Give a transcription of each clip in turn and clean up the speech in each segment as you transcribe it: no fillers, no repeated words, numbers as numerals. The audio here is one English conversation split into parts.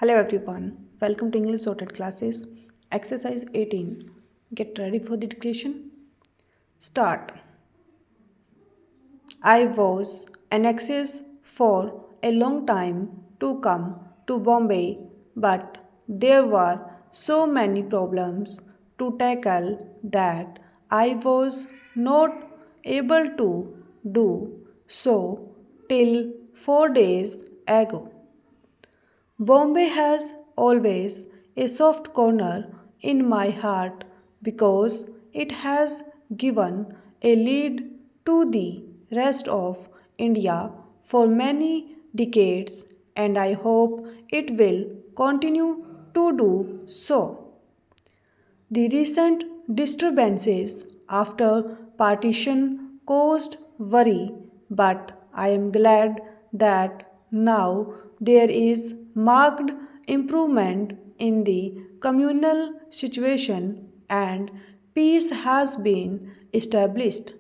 Hello everyone, welcome to English Sorted Classes. Exercise 18. Get ready for the dictation. Start. I was anxious for a long time to come to Bombay, but there were so many problems to tackle that I was not able to do so till 4 days ago. Bombay has always a soft corner in my heart because it has given a lead to the rest of India for many decades, and I hope it will continue to do so. The recent disturbances after partition caused worry, but I am glad that now there is marked improvement in the communal situation and peace has been established.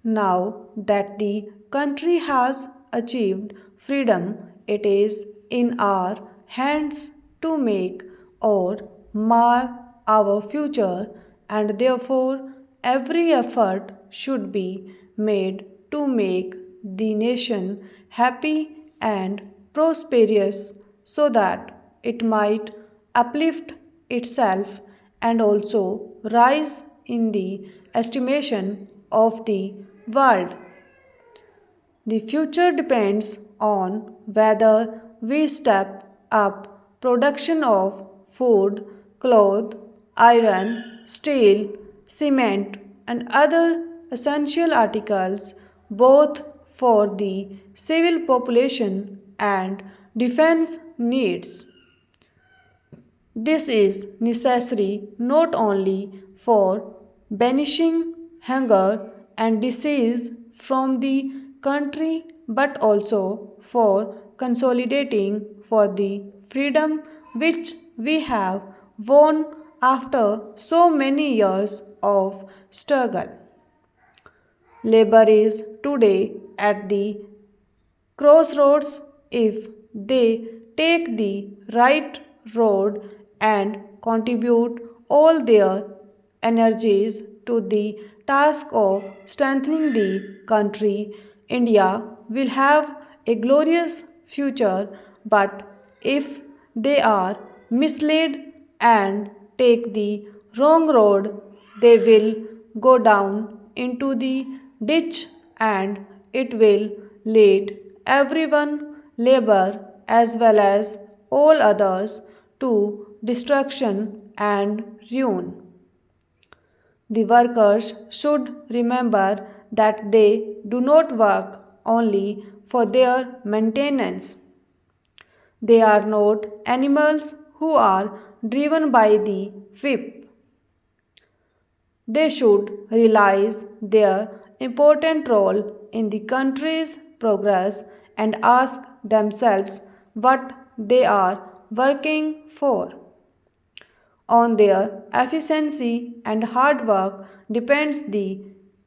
Now that the country has achieved freedom, it is in our hands to make or mar our future, and therefore every effort should be made to make the nation happy and prosperous so that it might uplift itself and also rise in the estimation of the world. The future depends on whether we step up production of food, cloth, iron, steel, cement, and other essential articles both for the civil population and defense needs. This is necessary not only for banishing hunger and disease from the country but also for consolidating for the freedom which we have won after so many years of struggle. Labor is today at the crossroads. If they take the right road and contribute all their energies to the task of strengthening the country, India will have a glorious future. But if they are misled and take the wrong road, they will go down into the ditch and it will lead everyone, labor as well as all others, to destruction and ruin. The workers should remember that they do not work only for their maintenance. They are not animals who are driven by the whip. They should realize their important role in the country's progress and ask themselves what they are working for. On their efficiency and hard work depends the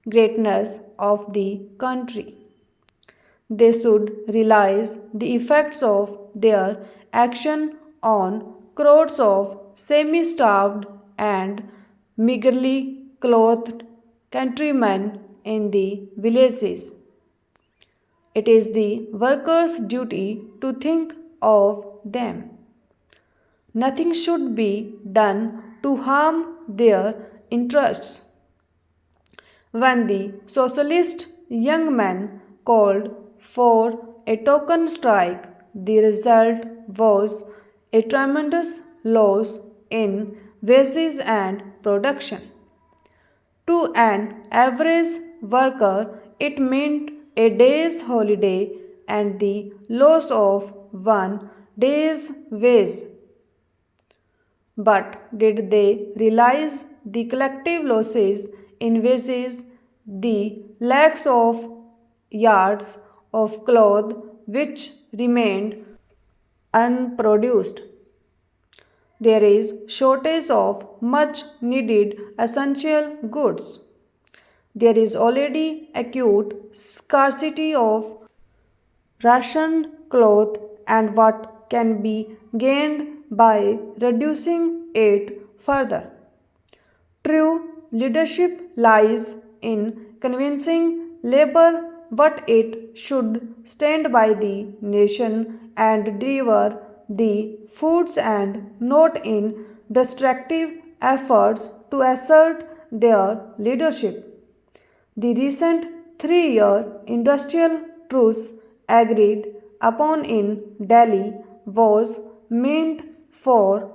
greatness of the country. They should realize the effects of their action on crowds of semi starved and meagerly clothed countrymen in the villages. It is the workers' duty to think of them. Nothing should be done to harm their interests. When the socialist young men called for a token strike, the result was a tremendous loss in wages and production. To an average worker, it meant a day's holiday and the loss of 1 day's wage. But did they realize the collective losses in wages, the lakhs of yards of cloth which remained unproduced? There is shortage of much needed essential goods. There is already acute scarcity of rationed cloth, and what can be gained by reducing it further. True leadership lies in convincing labor what it should stand by the nation and deliver the foods and not in destructive efforts to assert their leadership. The recent 3-year industrial truce agreed upon in Delhi was meant for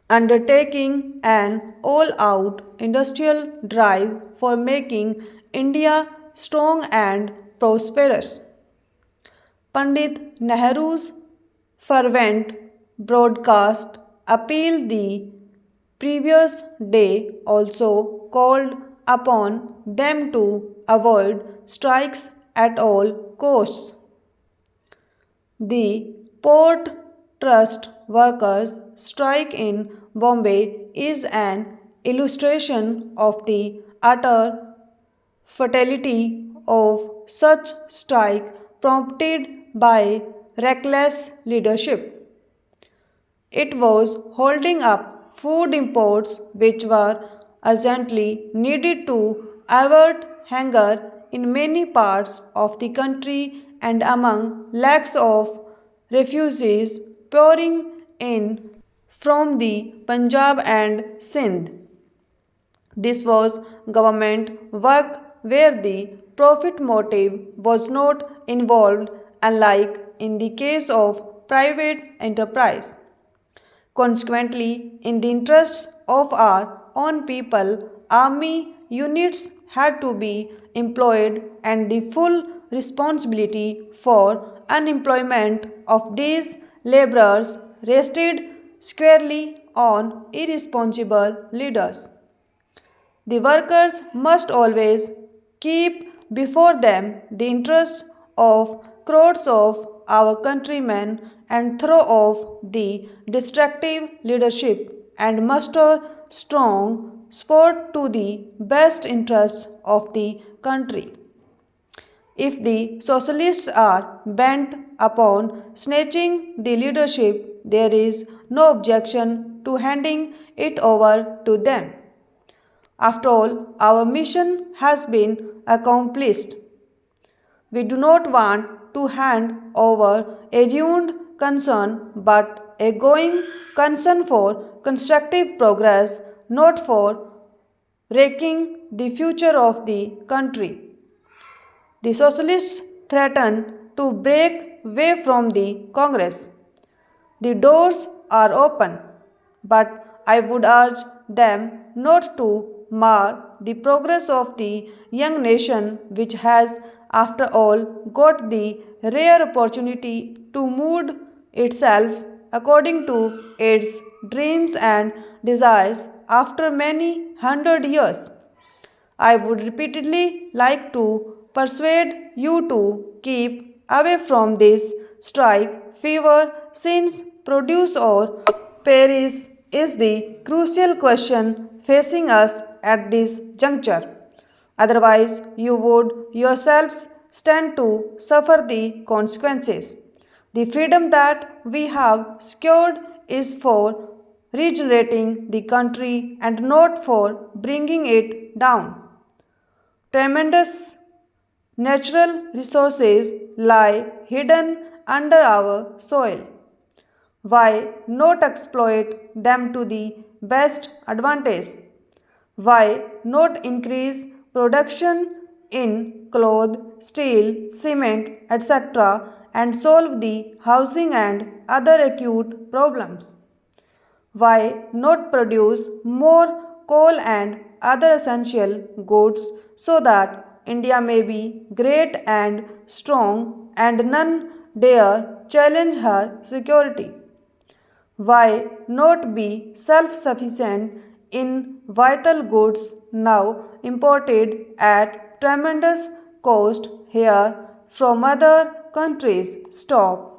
undertaking an all out industrial drive for making India strong and prosperous. Pandit Nehru's fervent broadcast appeal the previous day also called upon them to avoid strikes at all costs. The Port Trust workers' strike in Bombay is an illustration of the utter fatality of such strike prompted by reckless leadership. It was holding up food imports which were urgently needed to avert hunger in many parts of the country and among lakhs of refugees pouring in from the Punjab and Sindh. This was government work where the profit motive was not involved, unlike in the case of private enterprise. Consequently, in the interests of our own people, army units had to be employed and the full responsibility for unemployment of these laborers rested squarely on irresponsible leaders. The workers must always keep before them the interests of crores of our countrymen and throw off the destructive leadership and muster strong support to the best interests of the country. If the socialists are bent upon snatching the leadership, there is no objection to handing it over to them. After all, our mission has been accomplished. We do not want to hand over a ruined concern but a going concern for constructive progress, not for wrecking the future of the country. The socialists threaten to break away from the Congress. The doors are open, but I would urge them not to mar the progress of the young nation which has, after all, got the rare opportunity to mould itself according to its dreams and desires after many hundred years. I would repeatedly like to persuade you to keep away from this strike fever since produce or perish is the crucial question facing us at this juncture. Otherwise, you would yourselves stand to suffer the consequences. The freedom that we have secured is for regenerating the country and not for bringing it down. Tremendous natural resources lie hidden under our soil. Why not exploit them to the best advantage? Why not increase production in cloth, steel, cement, etc., and solve the housing and other acute problems? Why not produce more coal and other essential goods so that India may be great and strong and none dare challenge her security? Why not be self sufficient in vital goods now imported at tremendous cost here from other countries? Stop.